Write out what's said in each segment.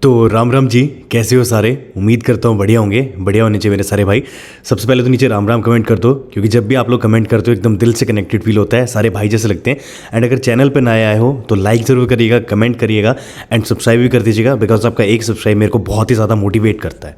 तो राम राम जी, कैसे हो सारे। उम्मीद करता हूँ बढ़िया होंगे, बढ़िया होने चाहिए मेरे सारे भाई। सबसे पहले तो नीचे राम राम कमेंट कर दो, क्योंकि जब भी आप लोग कमेंट करते हो एकदम दिल से कनेक्टेड फील होता है, सारे भाई जैसे लगते हैं। एंड अगर चैनल पर नए आए हो तो लाइक ज़रूर करिएगा, कमेंट करिएगा एंड सब्सक्राइब भी कर दीजिएगा, बिकॉज आपका एक सब्सक्राइब मेरे को बहुत ही ज़्यादा मोटिवेट करता है।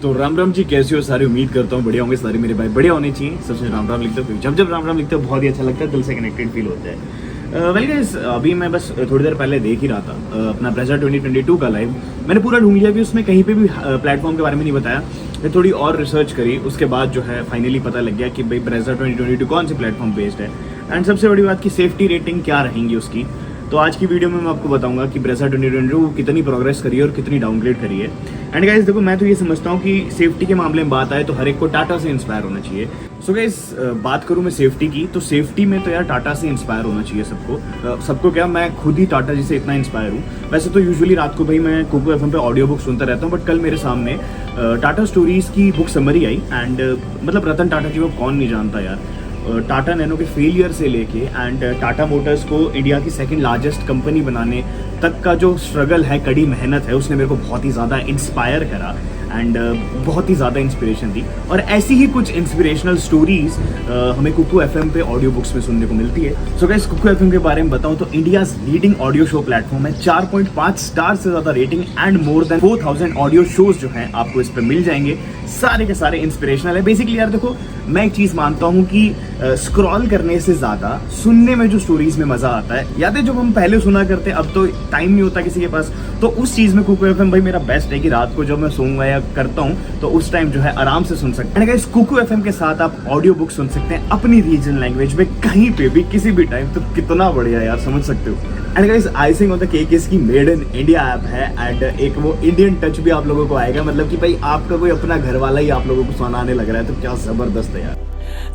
तो राम राम जी, कैसे हो सारे। उम्मीद करता हूँ बढ़िया होंगे सारे मेरे भाई, बढ़िया होने चाहिए। सबसे राम राम लिखते हो, जब राम राम लिखते हो बहुत ही अच्छा लगता है, दिल से कनेक्टेड फील होता है। वेल गाइस, अभी मैं बस थोड़ी देर पहले देख ही रहा था अपना ब्रेजा 2022 का लाइव। मैंने पूरा ढूंढ लिया, भी उसमें कहीं पे भी प्लेटफॉर्म के बारे में नहीं बताया। मैं थोड़ी और रिसर्च करी, उसके बाद जो है फाइनली पता लग गया कि भाई ब्रेजा 2022 कौन से प्लेटफॉर्म बेस्ड है। एंड सबसे बड़ी बात की सेफ्टी रेटिंग क्या रहेंगी उसकी। तो आज की वीडियो में मैं आपको बताऊंगा कि ब्रेजा 2022 कितनी प्रोग्रेस करी है और कितनी डाउनग्रेड करी है। एंड गाइस देखो, मैं तो ये समझता हूँ कि सेफ्टी के मामले में बात आए तो हर एक को टाटा से इंस्पायर होना चाहिए। सो गाइस, बात करूँ मैं सेफ्टी की, तो सेफ्टी में तो यार टाटा से इंस्पायर होना चाहिए सबको क्या, मैं खुद ही टाटा जी से इतना इंस्पायर हूँ। वैसे तो यूजुअली रात को भाई मैं कुकू एफएम पे ऑडियो बुक सुनता रहता हूँ, बट कल मेरे सामने टाटा स्टोरीज की बुक समरी आई। एंड मतलब रतन टाटा जी को कौन नहीं जानता यार। टाटा नैनो के फेलियर से लेके एंड टाटा मोटर्स को इंडिया की सेकंड लार्जेस्ट कंपनी बनाने तक का जो स्ट्रगल है, कड़ी मेहनत है, उसने मेरे को बहुत ही ज़्यादा इंस्पायर करा एंड बहुत ही ज़्यादा इंस्पिरेशन दी। और ऐसी ही कुछ इंस्पिरेशनल स्टोरीज हमें कुकू एफएम पे ऑडियो बुक्स में सुनने को मिलती है। सो गाइस, कुकू एफएम के बारे में बताऊं तो India's leading audio show platform है। 4.5 स्टार से ज़्यादा rating and more than 4000 audio shows जो हैं आपको इस पर मिल जाएंगे। सारे के सारे इंस्पिरेशनल है। बेसिकली यार देखो, मैं एक चीज़ मानता हूँ कि स्क्रॉल करने से ज़्यादा सुनने में जो स्टोरीज में मज़ा आता है, याद है जब हम पहले सुना करते, अब तो टाइम नहीं होता किसी के पास, तो उस चीज़ में कुकू एफएम भाई मेरा बेस्ट है कि रात को जब मैं सोऊंगा या करता हूँ तो उस टाइम जो है आराम से सुन सकते हैं। गाइस, कुकू एफएम के साथ आप ऑडियो बुक सुन सकते हैं अपनी रीजनल लैंग्वेज में, कहीं पे भी किसी भी टाइम। तो कितना बढ़िया यार, समझ सकते हो। And guys, icing on the cake इसकी मेड इन इंडिया ऐप है एंड एक वो इंडियन टच भी आप लोगों को आएगा, मतलब कि भाई आपका कोई अपना घर वाला ही आप लोगों को सुनाने लग रहा है, तो क्या जबरदस्त है यार।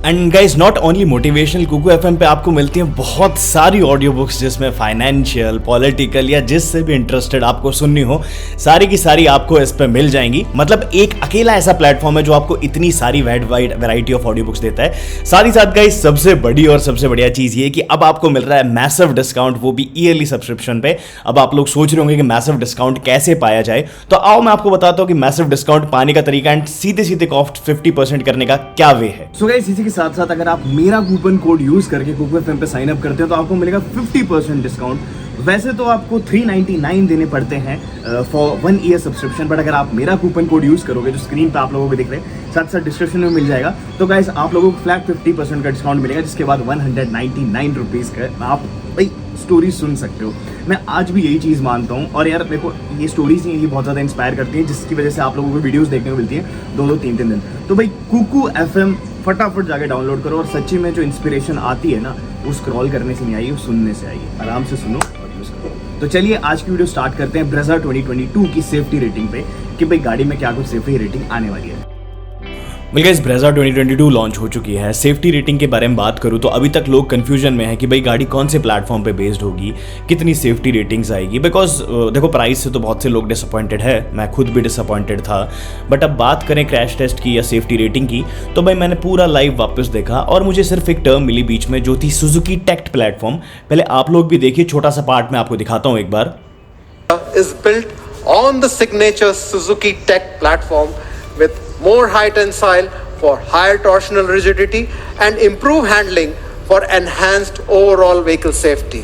And guys, not only motivational, Kuku FM पे आपको मिलती हैं बहुत सारी ऑडियो बुक्स जिसमें फाइनेंशियल, पॉलिटिकल या जिससे भी इंटरेस्टेड आपको सुननी हो, सारी की सारी आपको इस पे मिल जाएंगी। मतलब एक अकेला ऐसा प्लेटफॉर्म है जो आपको इतनी सारी wide variety of audio books देता है। साथ ही साथ गाइस, सबसे बड़ी और सबसे बढ़िया चीज़ ये कि अब आपको मिल रहा है मैसिव डिस्काउंट, वो भी ईयरली सब्सक्रिप्शन पे। अब आप लोग सोच रहे होंगे कि मैसिव डिस्काउंट कैसे पाया जाए, तो आओ मैं आपको बताता हूँ कि मैसिव डिस्काउंट पाने का तरीका एंड सीधे कॉस्ट 50% करने का क्या वे है। सो गाइस, इसी के साथ साथ अगर आप मेरा कूपन कोड यूज करके कुकू एफएम पे साइन अप करते हो तो आपको मिलेगा 50% डिस्काउंट। वैसे तो आपको 399 देने पड़ते हैं फॉर 1 ईयर सब्सक्रिप्शन, बट अगर आप मेरा कूपन कोड यूज करोगे, जो स्क्रीन पे आप लोगों को दिख रहे हैं, साथ साथ डिस्क्रिप्शन में मिल जाएगा, तो गाइस आप लोगों को फ्लैट 50% का डिस्काउंट मिलेगा, जिसके बाद 199 रुपीज़ का आप भाई स्टोरी सुन सकते हो। मैं आज भी यही चीज़ मानता हूँ। और यार देखो, ये स्टोरीज ही बहुत ज़्यादा इंस्पायर करती हैं, जिसकी वजह से आप लोगों को वीडियोस देखने को मिलती हैं 2-2, 3-3 दिन। तो भाई कुकू एफएम फटाफट जाके डाउनलोड करो, और सच्ची में जो इंस्पिरेशन आती है ना, वो स्क्रॉल करने से नहीं आई, वो सुनने से आई है। आराम से सुनो और यूज़ करो। तो चलिए आज की वीडियो स्टार्ट करते हैं ब्रेजा 2022 की सेफ्टी रेटिंग पे, कि भाई गाड़ी में क्या कुछ सेफ्टी रेटिंग आने वाली है। गाइस, ब्रेजा 2022 लॉन्च हो चुकी है। सेफ्टी रेटिंग के बारे में बात करूँ तो अभी तक लोग कंफ्यूजन में है कि भाई गाड़ी कौन से प्लेटफॉर्म पे बेस्ड होगी, कितनी सेफ्टी रेटिंग्स आएगी। बिकॉज देखो, प्राइस से तो बहुत से लोग डिसअपॉइंटेड है, मैं खुद भी डिसअपॉइंटेड था। बट अब बात करें क्रैश टेस्ट की या सेफ्टी रेटिंग की, तो भाई मैंने पूरा लाइव वापस देखा और मुझे सिर्फ एक टर्म मिली बीच में, जो थी सुजुकी टेक्ट प्लेटफॉर्म। पहले आप लोग भी देखिए, छोटा सा पार्ट मैं आपको दिखाता हूँ एक बार। is built on the signature Suzuki Tech platform with more high tensile for higher torsional rigidity and improved handling for enhanced overall vehicle safety.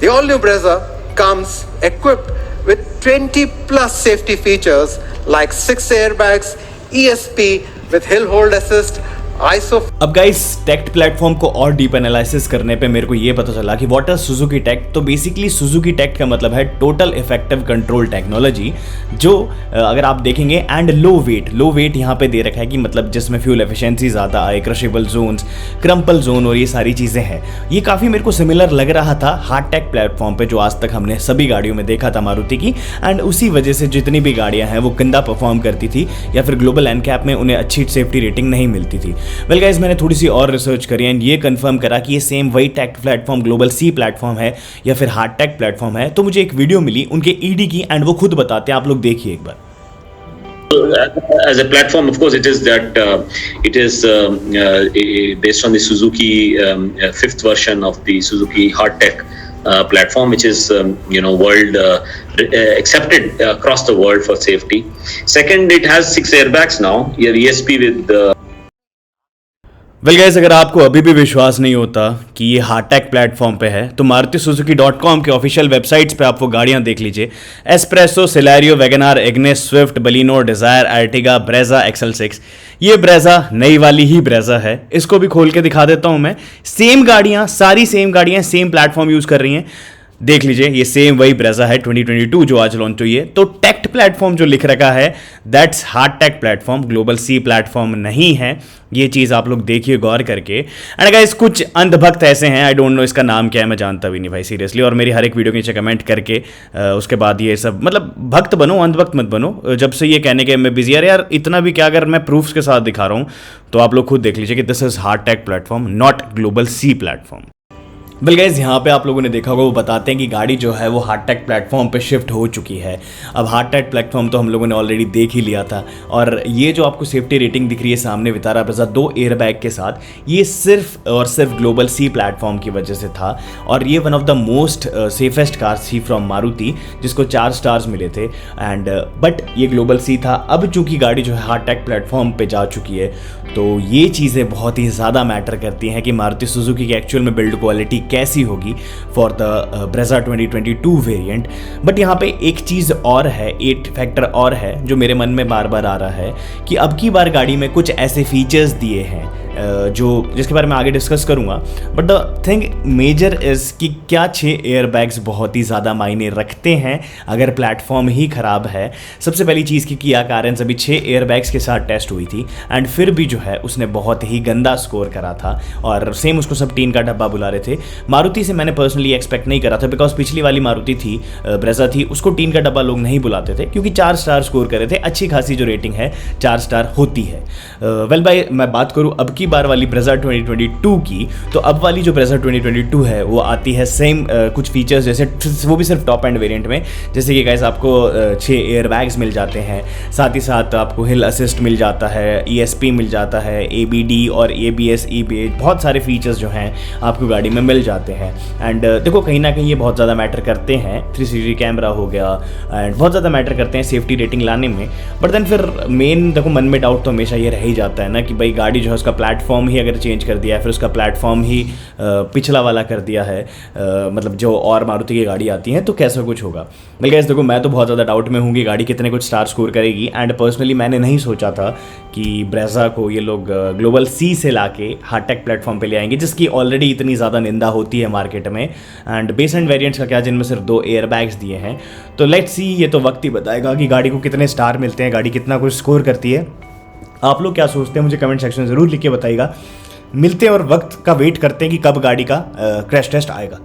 The all-new Brezza comes equipped with 20 plus safety features like 6 airbags, ESP with hill hold assist, अब guys, टेक्ट platform को और deep analysis करने पे मेरे को ये पता चला कि व्हाट इज सुजुकी टेक्ट। तो बेसिकली सुजुकी टेक्ट का मतलब है टोटल इफेक्टिव कंट्रोल टेक्नोलॉजी, जो अगर आप देखेंगे, एंड लो वेट यहाँ पे दे रखा है कि मतलब जिसमें फ्यूल एफिशिएंसी ज़्यादा आए, क्रशेबल जोन्स, क्रम्पल जोन और ये सारी चीज़ें हैं। ये काफ़ी मेरे को सिमिलर लग रहा था हार्ड टेक प्लेटफॉर्म पे, जो आज तक हमने सभी गाड़ियों में देखा था मारुति की। एंड उसी वजह से जितनी भी गाड़ियाँ हैं वो गंदा परफॉर्म करती थी, या फिर ग्लोबल एनकैप में उन्हें अच्छी सेफ्टी रेटिंग नहीं मिलती थी। वेल गाइस, मैंने थोड़ी सी और रिसर्च करी एंड ये कंफर्म करा कि ये सेम वही take platform global C platform है या फिर हार्ड टेक प्लेटफॉर्म है। तो मुझे एक वीडियो मिली उनके ईडी की एंड वो खुद बताते हैं, आप लोग देखिए एक बार। As a platform, of course, it is based on the Suzuki fifth version of the Suzuki Hardtech platform which is world accepted across the world for safety. Second, it has 6 airbags now. Your ESP with well guys, अगर आपको अभी भी विश्वास नहीं होता कि ये Heartect platform पे है तो MarutiSuzuki.com के ऑफिशियल वेबसाइट्स पे आप वो गाड़ियाँ देख लीजिए। S-Presso, Celerio, WagonR, Ignis, Swift, Baleno, Dzire, Ertiga, Brezza, XL6। ये ब्रेजा नई वाली ही ब्रेजा है, इसको भी खोल के दिखा देता हूँ मैं। सेम गाड़ियाँ, सारी सेम गाड़ियाँ सेम प्लेटफॉर्म यूज़ कर रही हैं। देख लीजिए, ये सेम वही ब्रेजा है 2022 जो आज लॉन्च हुई है। तो टेक्ट प्लेटफॉर्म जो लिख रखा है that's Heartect platform, global C platform नहीं है। ये चीज़ आप लोग देखिए गौर करके। एंड गाइस, कुछ अंधभक्त ऐसे हैं, आई डोंट नो इसका नाम क्या है, मैं जानता भी नहीं भाई सीरियसली, और मेरी हर एक वीडियो के नीचे कमेंट करके उसके बाद ये सब, मतलब भक्त बनो, अंधभक्त मत बनो। जब से ये कहने के मैं बिजी, यार इतना भी क्या, अगर मैं प्रूफ्स के साथ दिखा रहा हूँ तो आप लोग खुद देख लीजिए कि this is Heartect platform, not global C platform. Well guys, यहाँ पे आप लोगों ने देखा होगा, वो बताते हैं कि गाड़ी जो है वो हार्टेक प्लेटफॉर्म पे शिफ्ट हो चुकी है। अब हार्टेक प्लेटफॉर्म तो हम लोगों ने ऑलरेडी देख ही लिया था, और ये जो आपको सेफ्टी रेटिंग दिख रही है सामने वितारा ब्रेजा 2 एयरबैग के साथ, ये सिर्फ और सिर्फ ग्लोबल सी प्लेटफॉर्म की वजह से था। और ये one of the most safest cars थी फ्रॉम मारुति, जिसको 4 स्टार्स मिले थे। एंड बट ये ग्लोबल सी था। अब चूंकि गाड़ी जो है हार्टेक प्लेटफॉर्म पे जा चुकी है, तो ये चीज़ें बहुत ही ज़्यादा मैटर करती हैं कि मारुति सुजुकी की एक्चुअल में बिल्ड क्वालिटी कैसी होगी for the Brezza 2022 variant. But यहाँ पे एक चीज़ और है, एक फैक्टर और है जो मेरे मन में बार बार आ रहा है कि अब की बार गाड़ी में कुछ ऐसे फीचर्स दिए हैं जो जिसके बारे में आगे डिस्कस करूँगा। But the thing major is कि क्या 6 एयरबैग्स बहुत ही ज़्यादा मायने रखते हैं अगर प्लेटफॉर्म ही ख़राब है। सबसे पहली चीज़ की किया कारण अभी 6 एयरबैग्स के साथ टेस्ट हुई थी, एंड फिर भी जो है उसने बहुत ही गंदा स्कोर करा था, और सेम उसको सब टीन का डब्बा बुला रहे थे। मारुति से मैंने पर्सनली एक्सपेक्ट नहीं करा था, बिकॉज पिछली वाली मारुति थी, ब्रेजा थी, उसको टीन का डब्बा लोग नहीं बुलाते थे क्योंकि 4 स्टार स्कोर करे थे। अच्छी खासी जो रेटिंग है 4 स्टार होती है। वेल भाई, मैं बात करूँ अब की बार वाली ब्रेजा 2022 की, तो अब वाली जो ब्रेजा 2022 है वो आती है सेम कुछ फीचर्स, जैसे वो भी सिर्फ टॉप एंड वेरिएंट में, जैसे कि गाइस आपको 6 एयरबैग्स मिल जाते हैं, साथ ही साथ आपको हिल असिस्ट मिल जाता है, ESP मिल जाता है, ABD और ABS, EBA, बहुत सारे फीचर्स जो हैं आपको गाड़ी में मिल जाते हैं। एंड देखो, कहीं ना कहीं ये बहुत ज़्यादा मैटर करते हैं। 360 कैमरा हो गया, एंड बहुत ज़्यादा मैटर करते हैं सेफ्टी रेटिंग लाने में। बट देन फिर मेन देखो, मन में डाउट तो हमेशा ये रह ही जाता है ना कि भाई गाड़ी जो है उसका प्लेटफॉर्म ही अगर चेंज कर दिया है, फिर उसका प्लेटफॉर्म ही पिछला वाला कर दिया है, मतलब जो और मारुति की गाड़ी आती हैं, तो कैसा कुछ होगा। बल्कि गाइस देखो, मैं तो बहुत ज़्यादा डाउट में हूँ कि गाड़ी कितने कुछ स्टार स्कोर करेगी। एंड पर्सनली मैंने नहीं सोचा था कि ब्रेजा को ये लोग ग्लोबल सी से लाके हार्टेक प्लेटफॉर्म पे ले आएंगे, जिसकी ऑलरेडी इतनी ज़्यादा निंदा होती है मार्केट में। एंड बेस एंड वेरिएंट्स का क्या, जिनमें सिर्फ 2 एयरबैग्स दिए हैं। तो लेट्स सी, ये तो वक्त ही बताएगा कि गाड़ी को कितने स्टार मिलते हैं, गाड़ी कितना कुछ स्कोर करती है। आप लोग क्या सोचते हैं मुझे कमेंट सेक्शन में ज़रूर लिख के बताइएगा। मिलते हैं और वक्त का वेट करते हैं कि कब गाड़ी का क्रैश टेस्ट आएगा।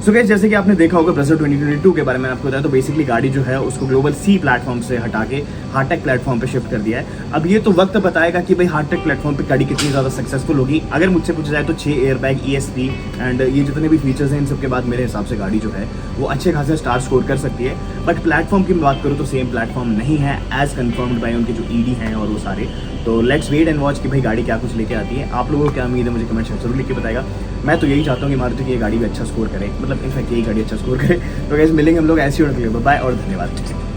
सो गाइस, जैसे कि आपने देखा होगा ब्रेजा 2022 के बारे में आपको बताया, तो बेसिकली गाड़ी जो है उसको ग्लोबल सी प्लेटफॉर्म से हटा के हार्टेक प्लेटफॉर्म पे शिफ्ट कर दिया है। अब ये तो वक्त बताएगा कि भाई हार्टेक प्लेटफॉर्म पे गाड़ी कितनी ज़्यादा सक्सेसफुल होगी। अगर मुझसे पूछा जाए तो 6 एयरबैग, ESP एंड ये जितने भी फीचर्स हैं, इन सब के बाद मेरे हिसाब से गाड़ी जो है वो अच्छे खासे स्टार स्कोर कर सकती है। बट प्लेटफॉर्म की मैं बात करूँ तो सेम प्लेटफॉर्म नहीं है एज कन्फर्म्ड बाय उनके जो ED हैं और वो सारे। तो लेट्स वेट एंड वॉच कि भाई गाड़ी क्या कुछ लेके आती है। आप लोगों को क्या उम्मीद है मुझे कमेंट सेक्शन जरूर लिख के बताएगा। मैं तो यही चाहता हूँ कि मारुति की ये गाड़ी भी अच्छा स्कोर करे, मतलब इनफैक्ट यही गाड़ी अच्छा स्कोर करे। तो गाइस, मिलेंगे हम लोग ऐसी और बाय और धन्यवाद।